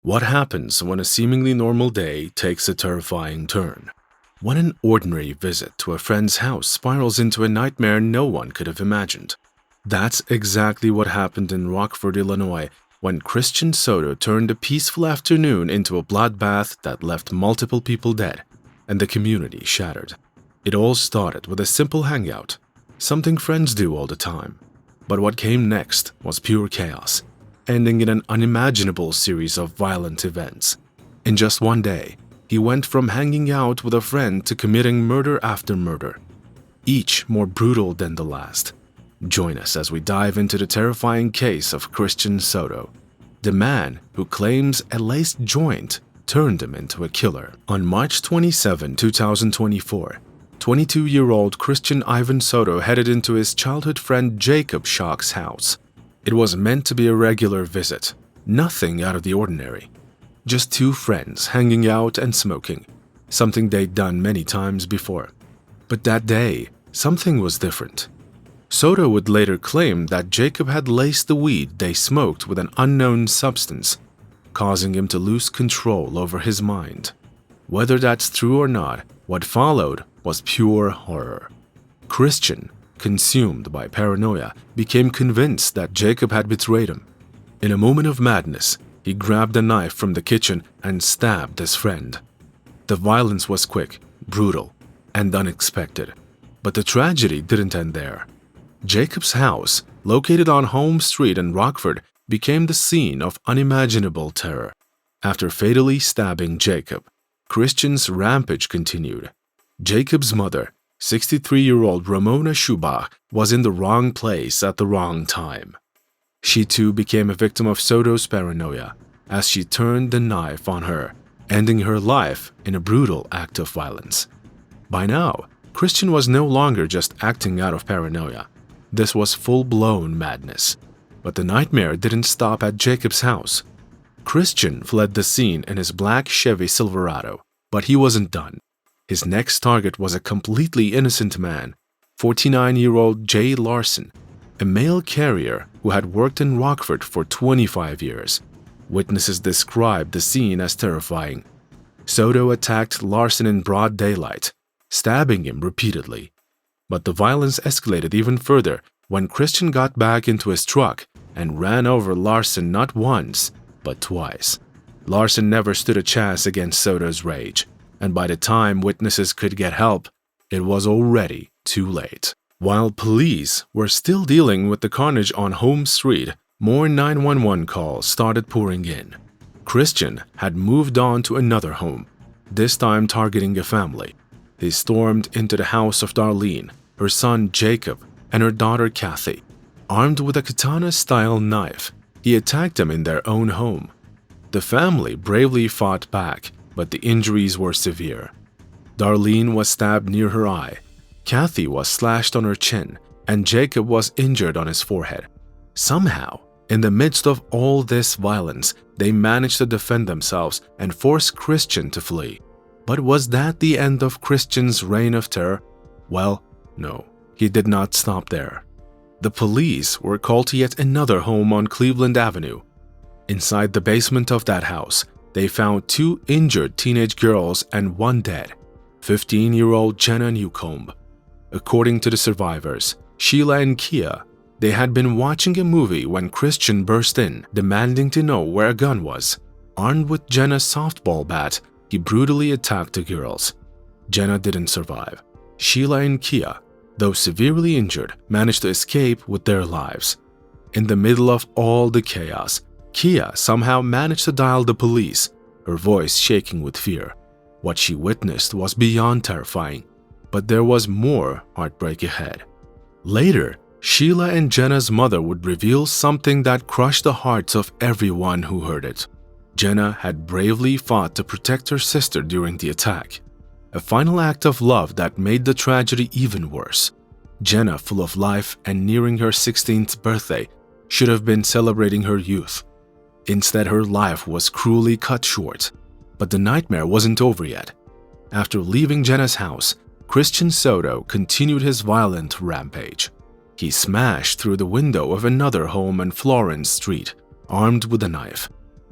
What happens when a seemingly normal day takes a terrifying turn? When an ordinary visit to a friend's house spirals into a nightmare no one could have imagined. That's exactly what happened in Rockford, Illinois, when Christian Soto turned a peaceful afternoon into a bloodbath that left multiple people dead and the community shattered. It all started with a simple hangout, something friends do all the time. But what came next was pure chaos, ending in an unimaginable series of violent events. In just one day, he went from hanging out with a friend to committing murder after murder, each more brutal than the last. Join us as we dive into the terrifying case of Christian Soto, the man who claims a laced joint turned him into a killer. On March 27, 2024, 22-year-old Christian Ivan Soto headed into his childhood friend Jacob Schock's house. It was meant to be a regular visit, nothing out of the ordinary. Just two friends hanging out and smoking, something they'd done many times before. But that day, something was different. Soto would later claim that Jacob had laced the weed they smoked with an unknown substance, causing him to lose control over his mind. Whether that's true or not, what followed was pure horror. Christian, consumed by paranoia, became convinced that Jacob had betrayed him. In a moment of madness, he grabbed a knife from the kitchen and stabbed his friend. The violence was quick, brutal, and unexpected. But the tragedy didn't end there. Jacob's house, located on Holmes Street in Rockford, became the scene of unimaginable terror. After fatally stabbing Jacob, Christian's rampage continued. Jacob's mother, 63-year-old Ramona Schubach, was in the wrong place at the wrong time. She too became a victim of Soto's paranoia as she turned the knife on her, ending her life in a brutal act of violence. By now, Christian was no longer just acting out of paranoia. This was full-blown madness. But the nightmare didn't stop at Jacob's house. Christian fled the scene in his black Chevy Silverado, but he wasn't done. His next target was a completely innocent man, 49-year-old Jay Larson, a mail carrier who had worked in Rockford for 25 years. Witnesses described the scene as terrifying. Soto attacked Larson in broad daylight, stabbing him repeatedly. But the violence escalated even further when Christian got back into his truck and ran over Larson not once, but twice. Larson never stood a chance against Soto's rage, and by the time witnesses could get help, it was already too late. While police were still dealing with the carnage on Holmes Street, more 911 calls started pouring in. Christian had moved on to another home, this time targeting a family. He stormed into the house of Darlene, her son Jacob, and her daughter Kathy. Armed with a katana-style knife, he attacked them in their own home. The family bravely fought back, but the injuries were severe. Darlene was stabbed near her eye, Kathy was slashed on her chin, and Jacob was injured on his forehead. Somehow, in the midst of all this violence, they managed to defend themselves and force Christian to flee. But was that the end of Christian's reign of terror? Well, no, he did not stop there. The police were called to yet another home on Cleveland Avenue. Inside the basement of that house, they found two injured teenage girls and one dead, 15-year-old Jenna Newcomb. According to the survivors, Sheila and Kia, they had been watching a movie when Christian burst in, demanding to know where a gun was. Armed with Jenna's softball bat, he brutally attacked the girls. Jenna didn't survive. Sheila and Kia, though severely injured, managed to escape with their lives. In the middle of all the chaos, Kia somehow managed to dial the police, her voice shaking with fear. What she witnessed was beyond terrifying, but there was more heartbreak ahead. Later, Sheila and Jenna's mother would reveal something that crushed the hearts of everyone who heard it. Jenna had bravely fought to protect her sister during the attack, a final act of love that made the tragedy even worse. Jenna, full of life and nearing her 16th birthday, should have been celebrating her youth. Instead, her life was cruelly cut short. But the nightmare wasn't over yet. After leaving Jenna's house, Christian Soto continued his violent rampage. He smashed through the window of another home on Florence Street, armed with a knife.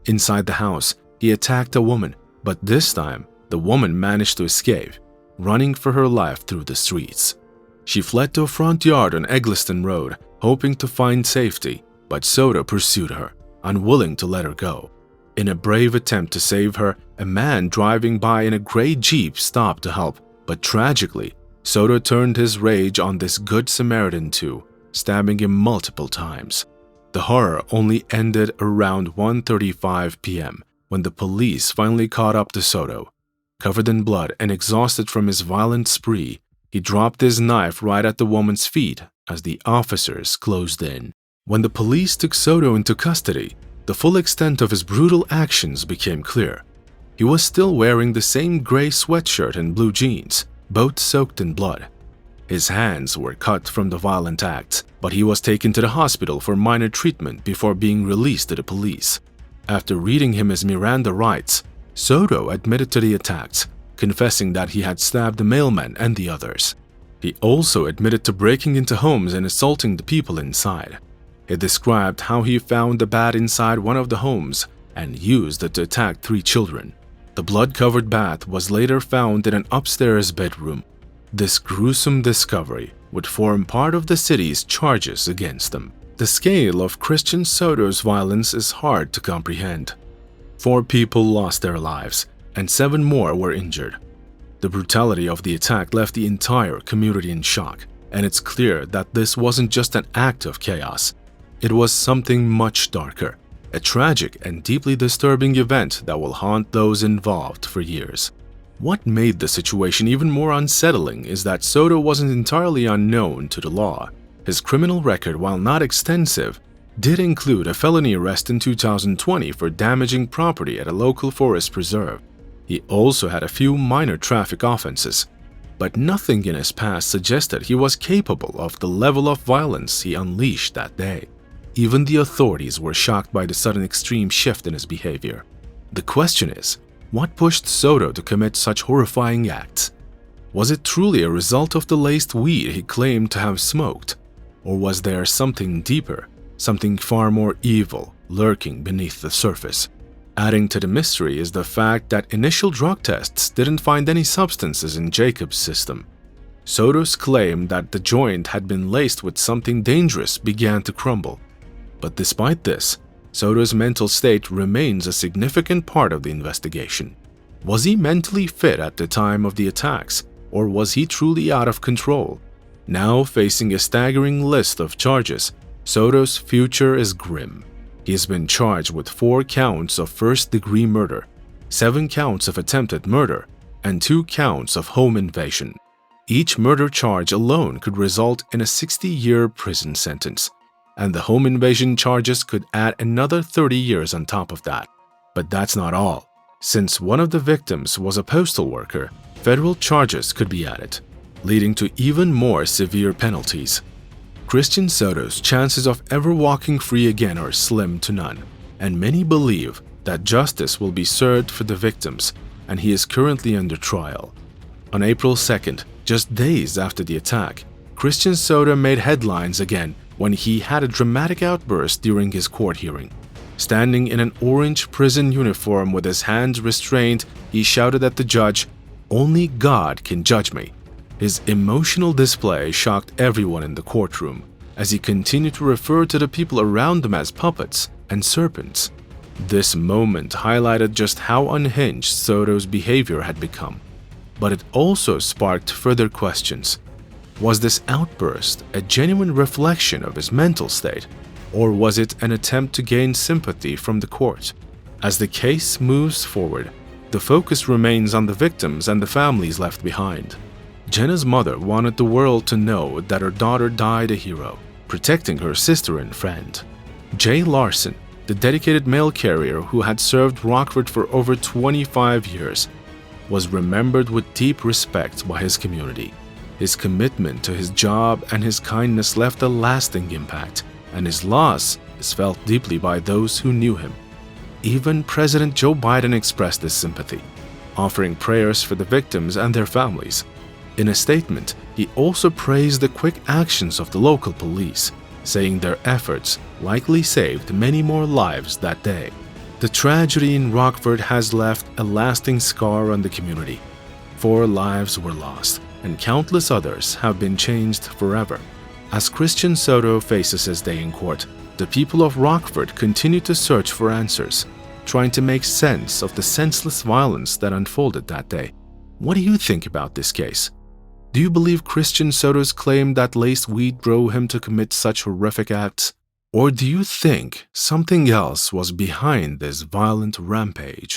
Inside the house, he attacked a woman, but this time, the woman managed to escape, running for her life through the streets. She fled to a front yard on Eggleston Road, hoping to find safety, but Soto pursued her, unwilling to let her go. In a brave attempt to save her, a man driving by in a gray Jeep stopped to help, but tragically, Soto turned his rage on this Good Samaritan too, stabbing him multiple times. The horror only ended around 1:35 p.m. when the police finally caught up to Soto. Covered in blood and exhausted from his violent spree, he dropped his knife right at the woman's feet as the officers closed in. When the police took Soto into custody, the full extent of his brutal actions became clear. He was still wearing the same gray sweatshirt and blue jeans, both soaked in blood. His hands were cut from the violent acts, but he was taken to the hospital for minor treatment before being released to the police. After reading him his Miranda rights, Soto admitted to the attacks, confessing that he had stabbed the mailman and the others. He also admitted to breaking into homes and assaulting the people inside. He described how he found the bat inside one of the homes and used it to attack 3 children. The blood-covered bat was later found in an upstairs bedroom. This gruesome discovery would form part of the city's charges against him. The scale of Christian Soto's violence is hard to comprehend. 4 people lost their lives, and 7 more were injured. The brutality of the attack left the entire community in shock, and it's clear that this wasn't just an act of chaos. It was something much darker, a tragic and deeply disturbing event that will haunt those involved for years. What made the situation even more unsettling is that Soto wasn't entirely unknown to the law. His criminal record, while not extensive, did include a felony arrest in 2020 for damaging property at a local forest preserve. He also had a few minor traffic offenses, but nothing in his past suggested he was capable of the level of violence he unleashed that day. Even the authorities were shocked by the sudden extreme shift in his behavior. The question is, what pushed Soto to commit such horrifying acts? Was it truly a result of the laced weed he claimed to have smoked? Or was there something deeper, something far more evil, lurking beneath the surface? Adding to the mystery is the fact that initial drug tests didn't find any substances in Jacob's system. Soto's claim that the joint had been laced with something dangerous began to crumble. But despite this, Soto's mental state remains a significant part of the investigation. Was he mentally fit at the time of the attacks, or was he truly out of control? Now facing a staggering list of charges, Soto's future is grim. He has been charged with 4 counts of first-degree murder, 7 counts of attempted murder, and 2 counts of home invasion. Each murder charge alone could result in a 60-year prison sentence, and the home invasion charges could add another 30 years on top of that. But that's not all. Since one of the victims was a postal worker, federal charges could be added, leading to even more severe penalties. Christian Soto's chances of ever walking free again are slim to none, and many believe that justice will be served for the victims, and he is currently under trial. On April 2nd, just days after the attack, Christian Soto made headlines again when he had a dramatic outburst during his court hearing. Standing in an orange prison uniform with his hands restrained, he shouted at the judge, "Only God can judge me." His emotional display shocked everyone in the courtroom as he continued to refer to the people around him as puppets and serpents. This moment highlighted just how unhinged Soto's behavior had become, but it also sparked further questions. Was this outburst a genuine reflection of his mental state, or was it an attempt to gain sympathy from the court? As the case moves forward, the focus remains on the victims and the families left behind. Jenna's mother wanted the world to know that her daughter died a hero, protecting her sister and friend. Jay Larson, the dedicated mail carrier who had served Rockford for over 25 years, was remembered with deep respect by his community. His commitment to his job and his kindness left a lasting impact, and his loss is felt deeply by those who knew him. Even President Joe Biden expressed his sympathy, offering prayers for the victims and their families. In a statement, he also praised the quick actions of the local police, saying their efforts likely saved many more lives that day. The tragedy in Rockford has left a lasting scar on the community. 4 lives were lost, and countless others have been changed forever. As Christian Soto faces his day in court, the people of Rockford continue to search for answers, trying to make sense of the senseless violence that unfolded that day. What do you think about this case? Do you believe Christian Soto's claim that laced weed drove him to commit such horrific acts? Or do you think something else was behind this violent rampage?